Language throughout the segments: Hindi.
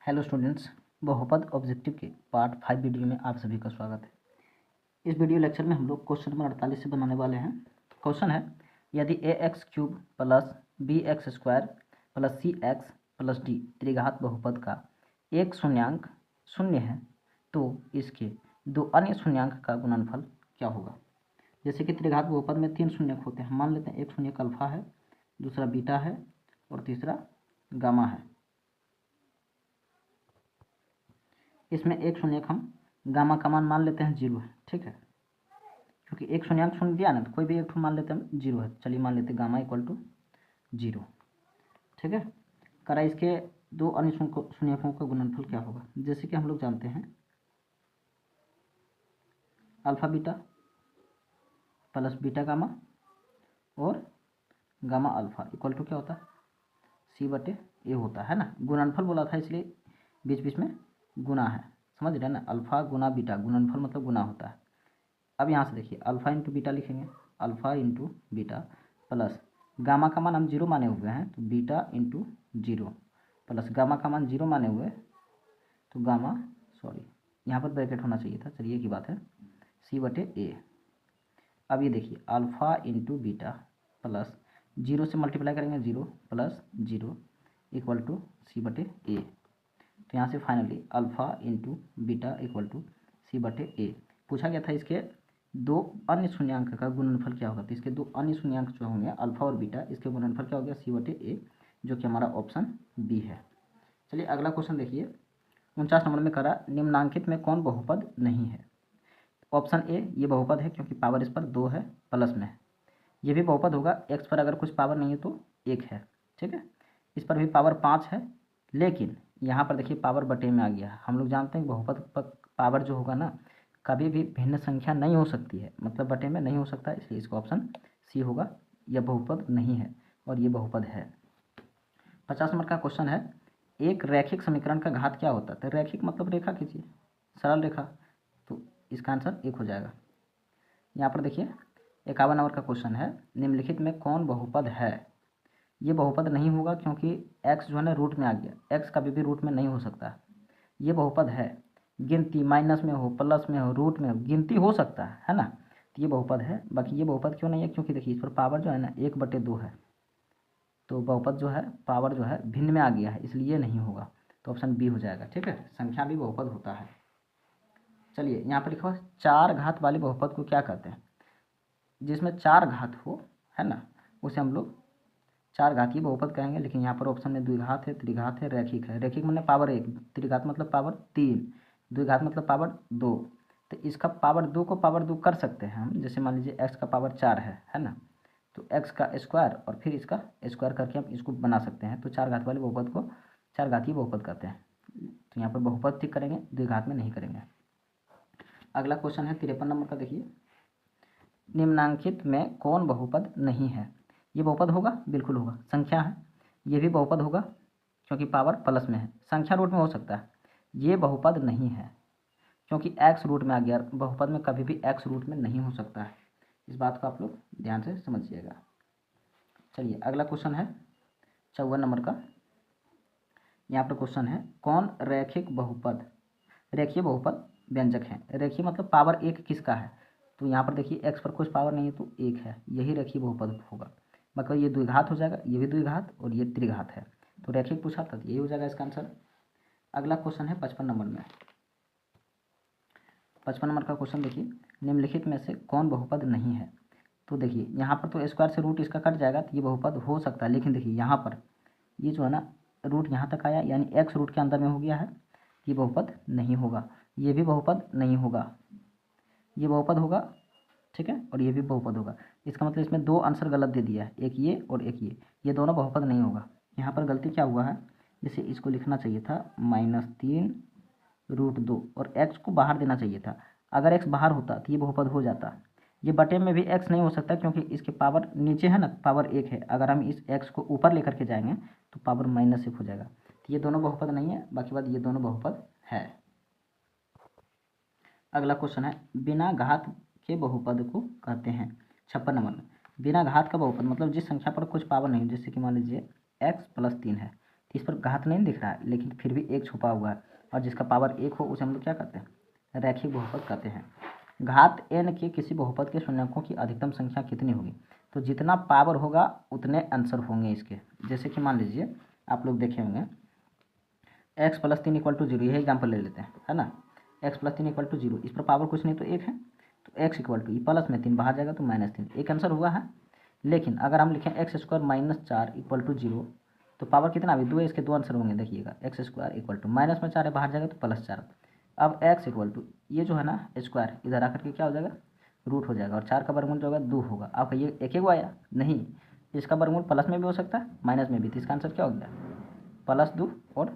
हेलो स्टूडेंट्स, बहुपद ऑब्जेक्टिव के पार्ट 5 वीडियो में आप सभी का स्वागत है। इस वीडियो लेक्चर में हम लोग क्वेश्चन नंबर 48 से बनाने वाले हैं। क्वेश्चन है, यदि ax³ plus bx² plus cx plus d त्रिघात बहुपद का एक शून्यांक शून्य है तो इसके दो अन्य शून्यांक का गुणनफल क्या होगा। जैसे कि त्रिघात बहुपद में 3 शून्यक होते हैं। मान लेते हैं एक शून्यक अल्फा है, दूसरा बीटा है और तीसरा गामा है। इसमें एक शून्यक हम गामा का मान लेते हैं 0 है, ठीक है, क्योंकि एक शून्यक शून्य दिया ना, तो कोई भी एक मान लेते हैं 0 है। चलिए मान लेते हैं गामा इक्वल टू 0, ठीक है। करा इसके दो अन्य शून्यकों का गुणनफल क्या होगा। जैसे कि हम लोग जानते हैं alpha beta plus beta gamma और गामा अल्फा इक्वल टू क्या होता है, C/A होता है ना। गुणनफल बोला था इसलिए बीच बीच में गुना है, समझ रहे हैं ना। अल्फा गुना बीटा, गुणनफल मतलब गुना होता है। अब यहाँ से देखिए अल्फा इंटू बीटा लिखेंगे, alpha into beta plus gamma का मान हम 0 माने हुए हैं तो बीटा इंटू 0 प्लस गामा का मान 0 माने हुए तो गामा, सॉरी यहाँ पर ब्रैकेट होना चाहिए था, चलिए की बात है, C/A। अब ये देखिए अल्फा इंटू बीटा प्लस 0 से मल्टीप्लाई करेंगे 0 प्लस 0 इक्वल टू C/A। तो यहाँ से finally alpha into beta equal to C/A। पूछा गया था इसके दो अन्य शून्यांक का गुणनफल क्या होगा। तो इसके दो अन्य शून्यांक जो होंगे अल्फा और बीटा, इसके गुणनफल क्या हो गया, C/A, जो कि हमारा ऑप्शन बी है। चलिए अगला क्वेश्चन देखिए, 49 नंबर में करा, निम्नांकित में कौन बहुपद नहीं है। ऑप्शन ए ये बहुपद है क्योंकि पावर इस पर 2 है, प्लस में है। ये भी बहुपद होगा, एक्स पर अगर कुछ पावर नहीं है तो 1 है, ठीक है। इस पर भी पावर 5 है, लेकिन यहाँ पर देखिए पावर बटे में आ गया। हम लोग जानते हैं बहुपद पर पावर जो होगा ना, कभी भी भिन्न संख्या नहीं हो सकती है, मतलब बटे में नहीं हो सकता, इसलिए इसका ऑप्शन सी होगा। यह बहुपद नहीं है और ये बहुपद है। 50 नंबर का क्वेश्चन है, एक रैखिक समीकरण का घात क्या होता है। तो रैखिक मतलब रेखा खींचिए, सरल रेखा, तो इसका आंसर 1 हो जाएगा। यहाँ पर देखिए 51 नंबर का क्वेश्चन है, निम्नलिखित में कौन बहुपद है। ये बहुपद नहीं होगा क्योंकि x जो है ना रूट में आ गया, x कभी भी रूट में नहीं हो सकता। ये बहुपद है, गिनती माइनस में हो, प्लस में हो, रूट में हो, गिनती हो सकता है ना, तो ये बहुपद है। बाकी ये बहुपद क्यों नहीं है, क्योंकि देखिए इस पर पावर जो है ना 1/2 है, तो बहुपद जो है पावर जो है भिन्न में आ गया है, इसलिए ये नहीं होगा। तो ऑप्शन बी हो जाएगा, ठीक है। संख्या भी बहुपद होता है। चलिए यहाँ पर लिखा हुआ 4 घात वाले बहुपद को क्या कहते हैं। जिसमें 4 घात हो, है ना, उसे हम लोग 4 घातीय बहुपद कहेंगे। लेकिन यहाँ पर ऑप्शन में द्विघात है, त्रिघात है, रैखिक है। रैखिक मतलब पावर 1, त्रिघात मतलब पावर 3, द्विघात मतलब पावर 2। तो इसका पावर 2 को पावर 2 कर सकते हैं हम। जैसे मान लीजिए x का पावर 4 है ना, तो x का स्क्वायर और फिर इसका स्क्वायर करके हम इसको बना सकते हैं। तो 4 घात वाले बहुपद को 4 घातीय बहुपद कहते हैं। तो यहाँ पर बहुपद ठीक करेंगे, द्विघात में नहीं करेंगे। अगला क्वेश्चन है 53 नंबर का, देखिए, निम्नांकित में कौन बहुपद नहीं है। ये बहुपद होगा, बिल्कुल होगा, संख्या है। ये भी बहुपद होगा क्योंकि पावर प्लस में है। संख्या रूट में हो सकता है, ये बहुपद नहीं है क्योंकि x रूट में आ गया। बहुपद में कभी भी x रूट में नहीं हो सकता है, इस बात को आप लोग ध्यान से समझिएगा। चलिए अगला क्वेश्चन है 54 नंबर का। यहाँ पर क्वेश्चन है, कौन रैखिक बहुपद, रेखीय बहुपद व्यंजक है। रेखीय मतलब पावर 1 किसका है, तो यहाँ पर देखिए x पर कुछ पावर नहीं है तो 1 है, यही रेखीय बहुपद होगा। मतलब ये द्विघात हो जाएगा, ये भी द्विघात और ये त्रिघात है, तो रैखिक पूछा था, यही हो जाएगा इसका आंसर। अगला क्वेश्चन है 55 नंबर में। 55 नंबर का क्वेश्चन देखिए, निम्नलिखित में से कौन बहुपद नहीं है। तो देखिए यहाँ पर तो स्क्वायर से रूट इसका कट जाएगा, तो ये बहुपद हो सकता है। लेकिन देखिए यहाँ पर ये जो है ना रूट यहाँ तक आया, यानी x रूट के अंदर में हो गया है, ये बहुपद नहीं होगा। ये भी बहुपद नहीं होगा, ये बहुपद होगा, ठीक है, और ये भी बहुपद होगा। इसका मतलब इसमें 2 आंसर गलत दे दिया है, एक ये और एक ये दोनों बहुपद नहीं होगा। यहाँ पर गलती क्या हुआ है, जैसे इसको लिखना चाहिए था -3√2 और x को बाहर देना चाहिए था। अगर x बाहर होता तो ये बहुपद हो जाता। ये बटे में भी x नहीं हो सकता क्योंकि इसके पावर नीचे है ना, पावर 1 है। अगर हम इस x को ऊपर लेकर के जाएंगे तो पावर -1 हो जाएगा। तो ये दोनों बहुपद नहीं है, बाकी बात ये दोनों बहुपद है। अगला क्वेश्चन है, बिना घात के बहुपद को कहते हैं। 56 नंबर में, बिना घात का बहुपद मतलब जिस संख्या पर कुछ पावर नहीं, जैसे कि मान लीजिए x + 3 है, इस पर घात नहीं दिख रहा है, लेकिन फिर भी एक छुपा हुआ है, और जिसका पावर एक हो उसे हम लोग क्या कहते हैं, रैखिक बहुपद कहते हैं। घात n के किसी बहुपद के शून्यकों की अधिकतम संख्या कितनी होगी, तो जितना पावर होगा उतने आंसर होंगे इसके। जैसे कि मान लीजिए आप लोग देखे होंगे x plus 3 equal to zero, यही एग्जाम्पल ले लेते हैं, है ना। x plus 3 equal to zero, इस पर पावर कुछ नहीं तो एक है, तो x इक्वल टू प्लस में 3 बाहर जाएगा तो -3, एक आंसर हुआ है। लेकिन अगर हम लिखें x square minus 4 equal to zero, तो पावर कितना अभी 2 है, इसके 2 आंसर होंगे। देखिएगा x square equal to minus में 4 है बाहर जाएगा तो +4। अब x इक्वल टू ये जो है ना स्क्वायर इधर आकर के क्या हो जाएगा, रूट हो जाएगा, और 4 का वर्गमूल जो होगा 2 होगा। आप कहिए एक एक आया नहीं, इसका वर्गमूल प्लस में भी हो सकता है माइनस में भी, तो इसका आंसर क्या हो गया, +2 और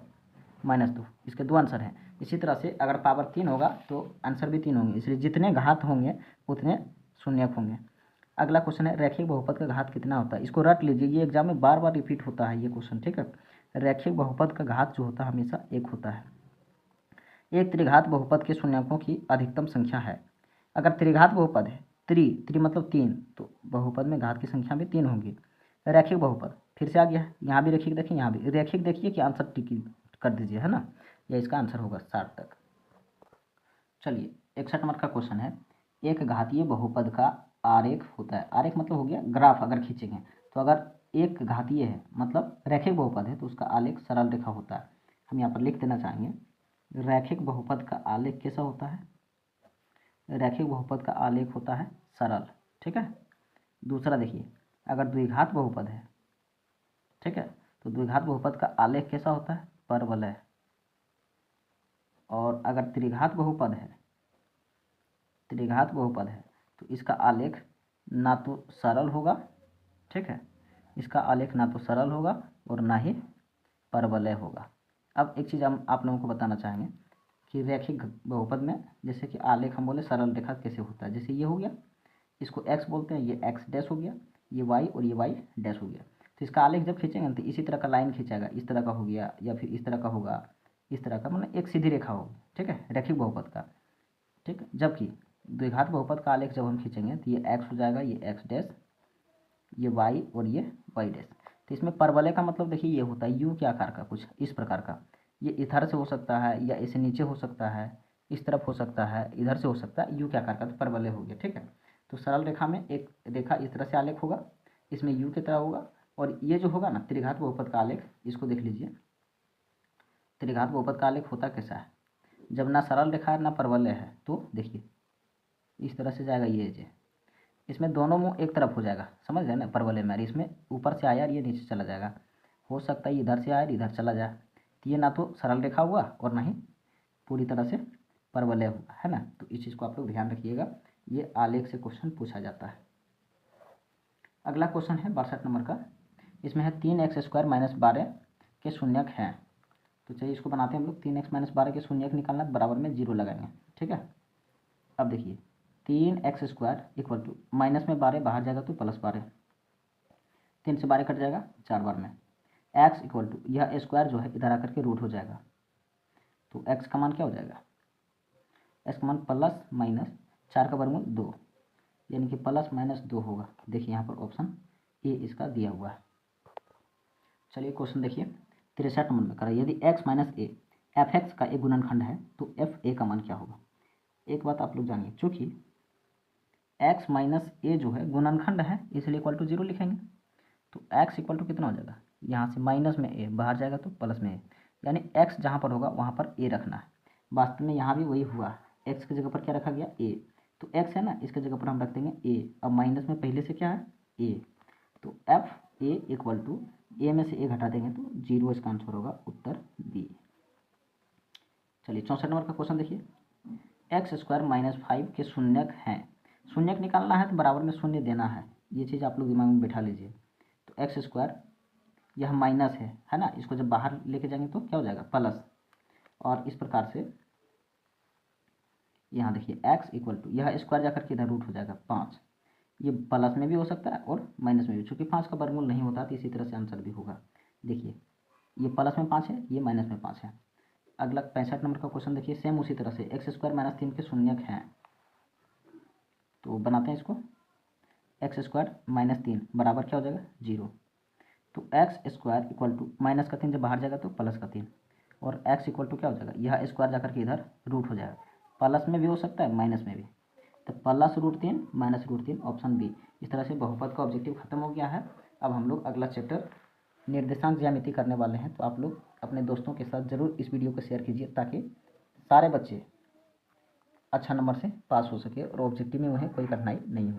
-2, इसके 2 आंसर हैं। इसी तरह से अगर पावर 3 होगा तो आंसर भी 3 होंगे, इसलिए जितने घात होंगे उतने शून्यक होंगे। अगला क्वेश्चन है रैखिक बहुपद का घात कितना होता है, इसको रट लीजिए, ये एग्जाम में बार बार रिपीट होता है ये क्वेश्चन, ठीक है। रैखिक बहुपद का घात जो होता है हमेशा एक होता है। एक त्रिघात बहुपद के शून्यकों की अधिकतम संख्या है। अगर त्रिघात बहुपद है, त्रि मतलब 3, तो बहुपद में घात की संख्या भी 3 होगी। रैखिक बहुपद फिर से आ गया है, यहाँ भी रैखिक देखिए, यहाँ भी रैखिक देखिए कि आंसर टिक कर दीजिए, है ना, या इसका आंसर होगा 60 तक। चलिए 61 नंबर का क्वेश्चन है, एक घातीय बहुपद का आरेख होता है। आरेख मतलब हो गया ग्राफ, अगर खींचेंगे तो अगर एक घातीय है मतलब रैखिक बहुपद है तो उसका आलेख सरल रेखा होता है। हम यहाँ पर लिख देना चाहेंगे रैखिक बहुपद का आलेख कैसा होता है, रैखिक बहुपद का आलेख होता है सरल, ठीक है। दूसरा देखिए, अगर द्विघात बहुपद है, ठीक है, तो द्विघात बहुपद का आलेख कैसा होता है, परवलय। और अगर त्रिघात बहुपद है, त्रिघात बहुपद है तो इसका आलेख ना तो सरल होगा, ठीक है, इसका आलेख ना तो सरल होगा और ना ही परवलय होगा। अब एक चीज़ हम आप लोगों को बताना चाहेंगे कि रैखिक बहुपद में जैसे कि आलेख हम बोले सरल रेखा कैसे होता है, जैसे ये हो गया, इसको x बोलते हैं, ये x डैश हो गया, ये y और ये y डैश हो गया। तो इसका आलेख जब खींचेंगे तो इसी तरह का लाइन खींचेगा, इस तरह का हो गया या फिर इस तरह का होगा, इस तरह का, मतलब एक सीधी रेखा होगी, ठीक है, रैखिक बहुपद का, ठीक। जबकि द्विघात बहुपद का आलेख जब हम खींचेंगे तो ये x हो जाएगा, ये x डैश, ये y और ये y डैश। तो इसमें परवलय का मतलब देखिए ये होता है यू के आकार का, कुछ इस प्रकार का, ये इधर से हो सकता है या इसे नीचे हो सकता है, इस तरफ हो सकता है, इधर से हो सकता है, यू के आकार का, तो परवलय हो गया, ठीक है। तो सरल रेखा में एक रेखा इस तरह से आलेख होगा, इसमें यू की तरह होगा, और ये जो होगा ना त्रिघात बहुपद का आलेख, इसको देख लीजिए, त्रिघात बहुपद का आलेख होता कैसा है, जब ना सरल रेखा है ना परवलय है, तो देखिए इस तरह से जाएगा ये जे, इसमें दोनों मुंह एक तरफ हो जाएगा, समझ गए ना, परवलय में, इसमें ऊपर से आया और ये नीचे चला जाएगा, हो सकता है इधर से आया और इधर चला जाए, तो ये ना तो सरल रेखा हुआ और ना ही पूरी तरह से परवलय हुआ, है ना। तो इस चीज़ को आप लोग ध्यान रखिएगा, ये आलेख से क्वेश्चन पूछा जाता है। अगला क्वेश्चन है 62 नंबर का, इसमें है 3x स्क्वायर माइनस 12 के शून्यक हैं। तो चलिए इसको बनाते हैं हम लोग, 3x माइनस 12 के शून्यक निकालना, बराबर में 0 लगाएंगे, ठीक है। अब देखिए 3x square equal to minus में 12 बाहर जाएगा तो +12, 3 से 12 कट जाएगा 4 बार में, x इक्वल टू यह स्क्वायर जो है इधर आकर के रूट हो जाएगा, तो x का मान क्या हो जाएगा, x का मान प्लस माइनस 4 का वर्गमूल 2, यानी कि प्लस माइनस 2 होगा। देखिए यहाँ पर ऑप्शन ए इसका दिया हुआ है। चलिए क्वेश्चन देखिए 63 नंबर में करा, यदि x minus A F x का एक गुणनखंड है तो एफ ए का मान क्या होगा। एक बात आप लोग जानिए, चूँकि x माइनस ए जो है गुणनखंड है इसलिए इक्वल टू 0 लिखेंगे, तो x इक्वल टू कितना हो जाएगा, यहाँ से माइनस में a बाहर जाएगा तो प्लस में a, यानी x जहाँ पर होगा वहाँ पर a रखना है। वास्तव में यहाँ भी वही हुआ, x की जगह पर क्या रखा गया a, तो x है ना, इसके जगह पर हम रख देंगे a, अब माइनस में पहले से क्या है a, तो F A equal to a में से a घटा देंगे तो 0 इसका आंसर होगा, उत्तर बी। चलिए 64 नंबर का क्वेश्चन देखिए, एक्स स्क्वायर माइनस 5 के शून्यक हैं, शून्यक निकालना है तो बराबर में शून्य देना है, ये चीज़ आप लोग दिमाग में बैठा लीजिए। तो एक्स स्क्वायर यह माइनस है ना, इसको जब बाहर लेके जाएंगे तो क्या हो जाएगा प्लस, और इस प्रकार से यहाँ देखिए एक्स इक्वल टू यह स्क्वायर जाकर के इधर रूट हो जाएगा 5, ये प्लस में भी हो सकता है और माइनस में भी, चूँकि 5 का वर्गमूल नहीं होता तो इसी तरह से आंसर भी होगा। देखिए ये प्लस में 5 है, ये माइनस में 5 है। अगला 65 नंबर का क्वेश्चन देखिए, सेम उसी तरह से एक्स स्क्वायर माइनस 3 के शून्यक हैं, तो बनाते हैं इसको, एक्स स्क्वायर माइनस 3 बराबर क्या हो जाएगा 0, तो x square equal to minus का 3 जब बाहर जाएगा तो प्लस का 3, और एक्स इक्वल टू क्या हो जाएगा, यह स्क्वायर जाकर के इधर रूट हो जाएगा, प्लस में भी हो सकता है माइनस में भी, तो +√3 -√3 ऑप्शन बी। इस तरह से बहुपद का ऑब्जेक्टिव खत्म हो गया है। अब हम लोग अगला चैप्टर निर्देशांक ज्यामिति करने वाले हैं, तो आप लोग अपने दोस्तों के साथ ज़रूर इस वीडियो को शेयर कीजिए ताकि सारे बच्चे अच्छा नंबर से पास हो सके और ऑब्जेक्टिव में उन्हें कोई कठिनाई नहीं हो।